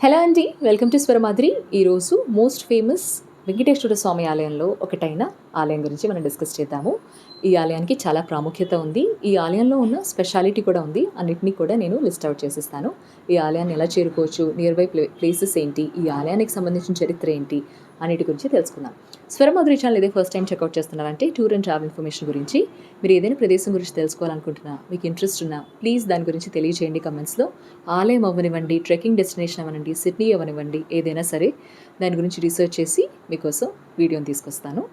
Hello అండి, welcome to Swaramadhuri. ఈరోజు most famous Venkateswara స్వామి ఆలయంలో ఒకటైన ఆలయం గురించి మనం డిస్కస్ చేద్దాము. ఈ ఆలయానికి చాలా ప్రాముఖ్యత ఉంది. ఈ ఆలయంలో ఉన్న స్పెషాలిటీ కూడా ఉంది. అన్నిటినీ కూడా నేను లిస్ట్ అవుట్ చేసిస్తాను. ఈ ఆలయాన్ని ఎలా చేరుకోవచ్చు, నియర్ బై ప్లేసెస్ ఏంటి, ఈ ఆలయానికి సంబంధించిన చరిత్ర ఏంటి అన్నిటి గురించి తెలుసుకుందాం. స్వరమాధురి ఛానల్ ఇదే ఫస్ట్ టైం చెక్అవుట్ చేస్తున్నారంటే టూర్ అండ్ ట్రావెల్ ఇన్ఫర్మేషన్ గురించి మీరు ఏదైనా ప్రదేశం గురించి తెలుసుకోవాలనుకుంటున్నా, మీకు ఇంట్రెస్ట్ ఉన్నా ప్లీజ్ దాని గురించి తెలియజేయండి కమెంట్స్లో. ఆలయం అవ్వనివ్వండి, ట్రెక్కింగ్ డెస్టినేషన్ అవ్వనివ్వండి, సిడ్నీ అవ్వనివ్వండి, ఏదైనా సరే దాని గురించి రీసెర్చ్ చేసి మీకోసం వీడియోని తీసుకొస్తాను.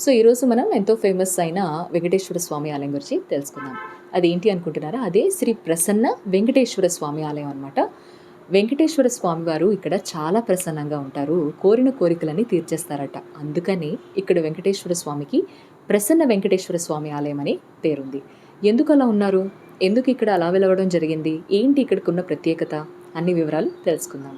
సో ఈరోజు మనం ఎంతో ఫేమస్ అయిన వెంకటేశ్వర స్వామి ఆలయం గురించి తెలుసుకుందాం. అదేంటి అనుకుంటున్నారా? అదే శ్రీ ప్రసన్న వెంకటేశ్వర స్వామి ఆలయం అనమాట. వెంకటేశ్వర స్వామి వారు ఇక్కడ చాలా ప్రసన్నంగా ఉంటారు. కోరిన కోరికలని తీర్చేస్తారట. అందుకని ఇక్కడ వెంకటేశ్వర స్వామికి ప్రసన్న వెంకటేశ్వర స్వామి ఆలయం అని పేరుంది. ఎందుకు అలా ఉన్నారు, ఎందుకు ఇక్కడ అలా వెలవడం జరిగింది, ఏంటి ఇక్కడికి ఉన్న ప్రత్యేకత, అన్ని వివరాలు తెలుసుకుందాం.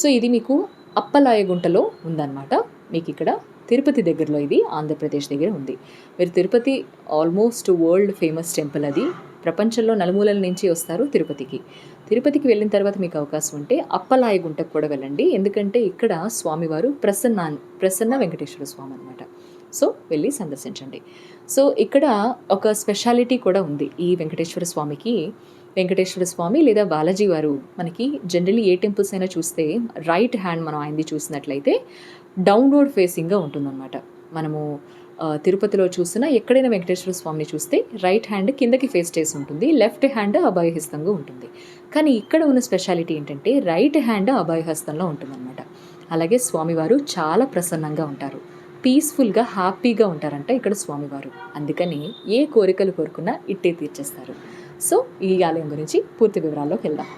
సో ఇది మీకు అప్పలాయగుంటలో ఉందన్నమాట. మీకు ఇక్కడ తిరుపతి దగ్గరలో, ఇది ఆంధ్రప్రదేశ్ దగ్గర ఉంది. మీరు Tirupati almost world famous temple. అది ప్రపంచంలో నలుమూలల నుంచి వస్తారు తిరుపతికి వెళ్ళిన తర్వాత మీకు అవకాశం ఉంటే అప్పలాయగుంటకు కూడా వెళ్ళండి. ఎందుకంటే ఇక్కడ స్వామివారు ప్రసన్న వెంకటేశ్వర స్వామి అనమాట. సో వెళ్ళి సందర్శించండి. సో ఇక్కడ ఒక స్పెషాలిటీ కూడా ఉంది ఈ వెంకటేశ్వర స్వామికి. వెంకటేశ్వర స్వామి లేదా బాలాజీ వారు మనకి జనరల్లీ ఏ టెంపుల్స్ అయినా చూస్తే రైట్ హ్యాండ్ మనం ఆయనది చూసినట్లయితే డౌన్వర్డ్ ఫేసింగ్గా ఉంటుందన్నమాట. మనము తిరుపతిలో చూసినా ఎక్కడైనా వెంకటేశ్వర స్వామిని చూస్తే రైట్ హ్యాండ్ కిందకి ఫేస్ చేసి ఉంటుంది, లెఫ్ట్ హ్యాండ్ అభయహస్తంగా ఉంటుంది. కానీ ఇక్కడ ఉన్న స్పెషాలిటీ ఏంటంటే రైట్ హ్యాండ్ అభయహస్తంలో ఉంటుందన్నమాట. అలాగే స్వామివారు చాలా ప్రసన్నంగా ఉంటారు, పీస్ఫుల్గా హ్యాపీగా ఉంటారంట ఇక్కడ స్వామివారు. అందుకని ఏ కోరికలు కోరుకున్నా ఇట్టే తీర్చేస్తారు. సో ఈ ఆలయం గురించి పూర్తి వివరాల్లోకి వెళ్దాం.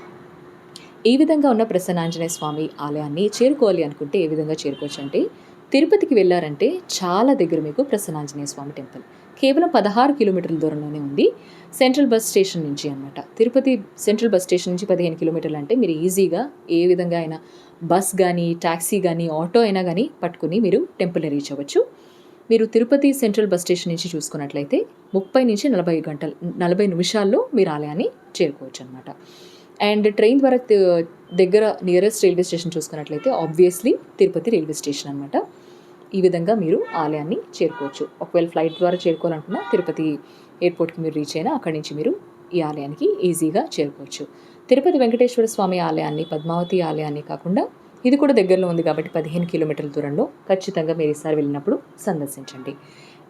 ఈ విధంగా ఉన్న ప్రసన్నాంజనేయ స్వామి ఆలయాన్ని చేరుకోవాలి అనుకుంటే ఏ విధంగా చేరుకోవచ్చు అంటే, తిరుపతికి వెళ్ళారంటే చాలా దగ్గర మీకు ప్రసన్నాంజనేయ స్వామి టెంపుల్ కేవలం 16 కిలోమీటర్ల దూరంలోనే ఉంది. సెంట్రల్ బస్ స్టేషన్ నుంచి అనమాట. తిరుపతి సెంట్రల్ బస్ స్టేషన్ నుంచి 15 కిలోమీటర్లు అంటే మీరు ఈజీగా ఏ విధంగా అయినా బస్ కానీ, ట్యాక్సీ కానీ, ఆటో అయినా కానీ పట్టుకుని మీరు టెంపుల్ని రీచ్ అవ్వచ్చు. మీరు తిరుపతి సెంట్రల్ బస్ స్టేషన్ నుంచి చూసుకున్నట్లయితే 30 నుంచి 40 నిమిషాల్లో మీరు ఆలయాన్ని చేరుకోవచ్చు అనమాట. అండ్ ట్రైన్ ద్వారా దగ్గర నియరెస్ట్ రైల్వే స్టేషన్ చూసుకున్నట్లయితే ఆబ్వియస్లీ తిరుపతి రైల్వే స్టేషన్ అనమాట. ఈ విధంగా మీరు ఆలయాన్ని చేరుకోవచ్చు. ఒకవేళ ఫ్లైట్ ద్వారా చేరుకోవాలనుకున్నా తిరుపతి ఎయిర్పోర్ట్కి మీరు రీచ్ అయినా అక్కడి నుంచి మీరు ఈ ఆలయానికి ఈజీగా చేరుకోవచ్చు. తిరుపతి వెంకటేశ్వర స్వామి ఆలయాన్ని, పద్మావతి ఆలయాన్ని కాకుండా ఇది కూడా దగ్గరలో ఉంది కాబట్టి 15 కిలోమీటర్ల దూరంలో ఖచ్చితంగా మీరు ఈసారి వెళ్ళినప్పుడు సందర్శించండి.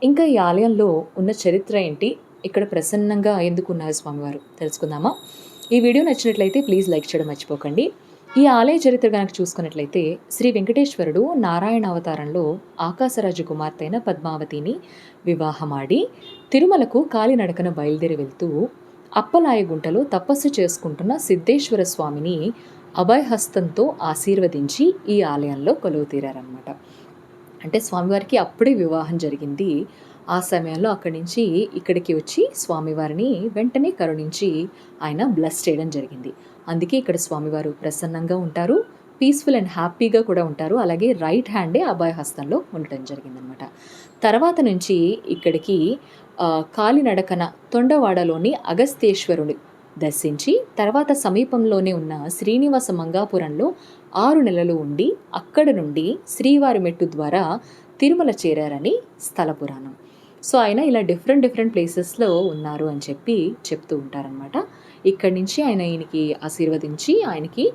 ఇంకా ఈ ఆలయంలో ఉన్న చరిత్ర ఏంటి, ఇక్కడ ప్రసన్నంగా ఎందుకు ఉన్నారు స్వామివారు తెలుసుకుందామా? ఈ వీడియో నచ్చినట్లయితే ప్లీజ్ లైక్ చేయడం మర్చిపోకండి. ఈ ఆలయ చరిత్ర కనుక చూసుకున్నట్లయితే శ్రీ వెంకటేశ్వరుడు నారాయణ అవతారంలో ఆకాశరాజు కుమార్తె అయిన పద్మావతిని వివాహమాడి తిరుమలకు కాలినడకన బయలుదేరి వెళ్తూ అప్పలాయగుంటలో తపస్సు చేసుకుంటున్న సిద్ధేశ్వర స్వామిని అభయహస్తంతో ఆశీర్వదించి ఈ ఆలయంలో కొలువు తీరారనమాట. అంటే స్వామివారికి అప్పుడే వివాహం జరిగింది. ఆ సమయంలో అక్కడి నుంచి ఇక్కడికి వచ్చి స్వామివారిని వెంటనే కరుణించి ఆయన బ్లెస్ చేయడం జరిగింది. అందుకే ఇక్కడ స్వామివారు ప్రసన్నంగా ఉంటారు, పీస్ఫుల్ అండ్ హ్యాపీగా కూడా ఉంటారు. అలాగే రైట్ హ్యాండే అభయహస్తంలో ఉండటం జరిగిందనమాట. తర్వాత నుంచి ఇక్కడికి కాలినడకన తొండవాడలోని అగస్తేశ్వరుని దర్శించి తర్వాత సమీపంలోనే ఉన్న శ్రీనివాస మంగాపురంలో 6 నెలలు ఉండి అక్కడ నుండి శ్రీవారి మెట్టు ద్వారా తిరుమల చేరారని స్థల పురాణం. సో ఆయన ఇలా డిఫరెంట్ ప్లేసెస్లో ఉన్నారు అని చెప్తూ ఉంటారనమాట. ఇక్కడి నుంచి ఈయనకి ఆశీర్వదించి ఆయనకి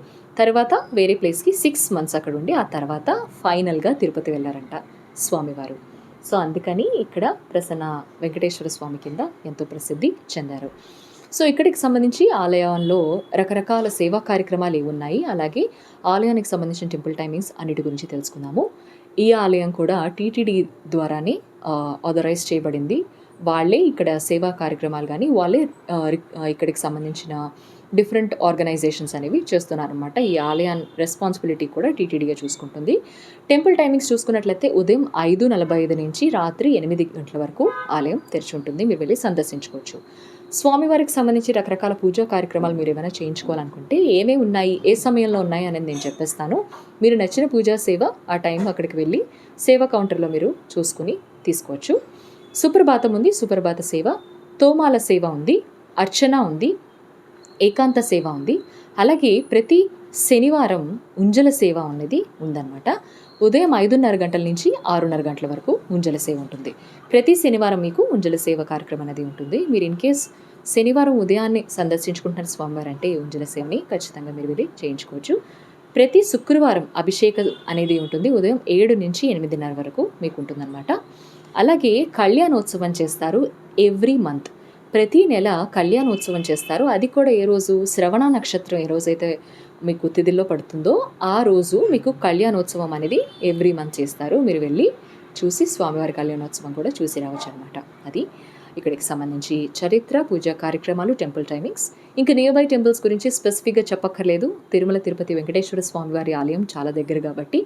తర్వాత వేరే ప్లేస్కి 6 మంత్స్ అక్కడ ఉండి ఆ తర్వాత ఫైనల్గా తిరుపతి వెళ్ళారంట స్వామివారు. సో అందుకని ఇక్కడ ప్రసన్న వెంకటేశ్వర స్వామి కింద ఎంతో ప్రసిద్ధి చెందారు. సో ఇక్కడికి సంబంధించి ఆలయంలో రకరకాల సేవా కార్యక్రమాలు ఏమున్నాయి, అలాగే ఆలయానికి సంబంధించిన టెంపుల్ టైమింగ్స్ అన్నిటి గురించి తెలుసుకుందాము. ఈ ఆలయం కూడా టీటీడీ ద్వారానే ఆథరైజ్ చేయబడింది. వాళ్ళే ఇక్కడ సేవా కార్యక్రమాలు కానీ వాళ్ళే ఇక్కడికి సంబంధించిన డిఫరెంట్ ఆర్గనైజేషన్స్ అనేవి చేస్తున్నారనమాట. ఈ ఆలయం రెస్పాన్సిబిలిటీ కూడా టీటీడీగా చూసుకుంటుంది. టెంపుల్ టైమింగ్స్ చూసుకున్నట్లయితే ఉదయం 5:45 నుంచి రాత్రి 8 గంటల వరకు ఆలయం తెరిచి ఉంటుంది. మీరు వెళ్ళి సందర్శించుకోవచ్చు. స్వామివారికి సంబంధించి రకరకాల పూజా కార్యక్రమాలు మీరు ఏమైనా చేయించుకోవాలనుకుంటే ఏమేమి ఉన్నాయి, ఏ సమయంలో ఉన్నాయి అనేది నేను చెప్పేస్తాను. మీరు నచ్చిన పూజా సేవ ఆ టైం అక్కడికి వెళ్ళి సేవా కౌంటర్లో మీరు చూసుకుని తీసుకోవచ్చు. సుప్రభాతం ఉంది, సుప్రభాత సేవ, తోమాల సేవ ఉంది, అర్చన ఉంది, ఏకాంత సేవ ఉంది. అలాగే ప్రతి శనివారం ఉంజల సేవ అనేది ఉందన్నమాట. ఉదయం 5:30 గంటల నుంచి 6:30 గంటల వరకు ఉంజల సేవ ఉంటుంది. ప్రతి శనివారం మీకు ఉంజల సేవ కార్యక్రమం అనేది ఉంటుంది. మీరు ఇన్ కేస్ శనివారం ఉదయాన్నే సందర్శించుకుంటున్న స్వామివారు అంటే ఈ ఉంజల సేవని ఖచ్చితంగా మీరు వెళ్ళి చేయించుకోవచ్చు. ప్రతి శుక్రవారం అభిషేకం అనేది ఉంటుంది. ఉదయం 7 నుంచి 8:30 వరకు మీకు ఉంటుందన్నమాట. అలాగే కళ్యాణోత్సవం చేస్తారు ఎవ్రీ మంత్. ప్రతి నెల కళ్యాణోత్సవం చేస్తారు. అది కూడా ఏ రోజు శ్రవణ నక్షత్రం ఏ రోజైతే మీకు తిథిలో పడుతుందో ఆ రోజు మీకు కళ్యాణోత్సవం అనేది ఎవ్రీ మంత్ చేస్తారు. మీరు వెళ్ళి చూసి స్వామివారి కళ్యాణోత్సవం కూడా చూసి రావచ్చు అనమాట. అది ఇక్కడికి సంబంధించి చరిత్ర, పూజా కార్యక్రమాలు, టెంపుల్ టైమింగ్స్. ఇంకా నియర్ బై టెంపుల్స్ గురించి స్పెసిఫిక్గా చెప్పక్కర్లేదు. తిరుమల తిరుపతి వెంకటేశ్వర స్వామివారి ఆలయం చాలా దగ్గర కాబట్టి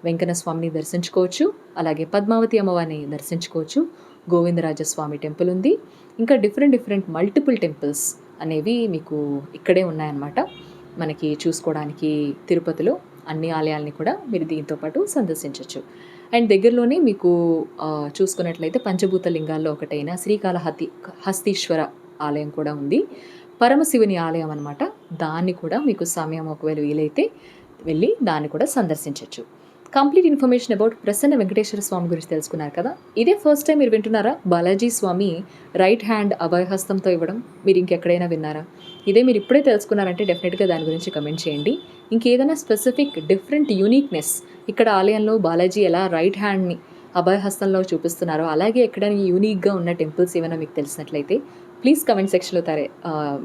వెంకన్న స్వామిని దర్శించుకోవచ్చు. అలాగే పద్మావతి అమ్మవారిని దర్శించుకోవచ్చు. గోవిందరాజస్వామి టెంపుల్ ఉంది. ఇంకా డిఫరెంట్ మల్టిపుల్ టెంపుల్స్ అనేవి మీకు ఇక్కడే ఉన్నాయన్నమాట. మనకి చూసుకోవడానికి తిరుపతిలో అన్ని ఆలయాల్ని కూడా మీరు దీంతో పాటు సందర్శించవచ్చు. అండ్ దగ్గరలోనే మీకు చూసుకున్నట్లయితే పంచభూత లింగాల్లో ఒకటైన హస్తీశ్వర ఆలయం కూడా ఉంది. పరమశివుని ఆలయం అనమాట. దాన్ని కూడా మీకు సమయం ఒకవేళ వీలైతే వెళ్ళి దాన్ని కూడా సందర్శించవచ్చు. Complete information about Prasanna Venkateswara Swamy గురించి తెలుసుకున్నారు కదా. ఇదే ఫస్ట్ టైం మీరు వింటున్నారా? బాలాజీ స్వామి రైట్ హ్యాండ్ అభయహస్తంతో ఇవ్వడం మీరు ఇంకెక్కడైనా విన్నారా? ఇదే మీరు ఇప్పుడే తెలుసుకున్నారంటే డెఫినెట్గా దాని గురించి కమెంట్ చేయండి. ఇంకేదైనా స్పెసిఫిక్ డిఫరెంట్ యూనిక్నెస్ ఇక్కడ ఆలయంలో బాలాజీ ఎలా రైట్ హ్యాండ్ని అభయహస్తంలో చూపిస్తున్నారో అలాగే ఎక్కడైనా యూనిక్గా ఉన్న టెంపుల్స్ ఏమైనా మీకు తెలిసినట్లయితే ప్లీజ్ కమెంట్ సెక్షన్లో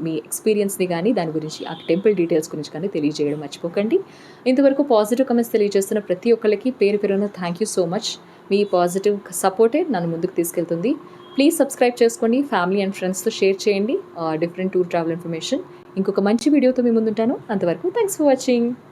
మీ ఎక్స్పీరియన్స్ని కానీ దాని గురించి ఆ టెంపుల్ డీటెయిల్స్ గురించి కానీ తెలియజేయడం మర్చిపోకండి. ఇంతవరకు పాజిటివ్ కమెంట్స్ తెలియజేస్తున్న ప్రతి ఒక్కరికి పేరు పేరున థ్యాంక్ యూ సో మచ్. మీ పాజిటివ్ సపోర్టే నన్ను ముందుకు తీసుకెళ్తుంది. ప్లీజ్ సబ్స్క్రైబ్ చేసుకోండి. ఫ్యామిలీ అండ్ ఫ్రెండ్స్తో షేర్ చేయండి డిఫరెంట్ టూర్ ట్రావెల్ ఇన్ఫర్మేషన్. ఇంకొక మంచి వీడియోతో మీ ముందుంటాను. అంతవరకు థ్యాంక్స్ ఫర్ వాచింగ్.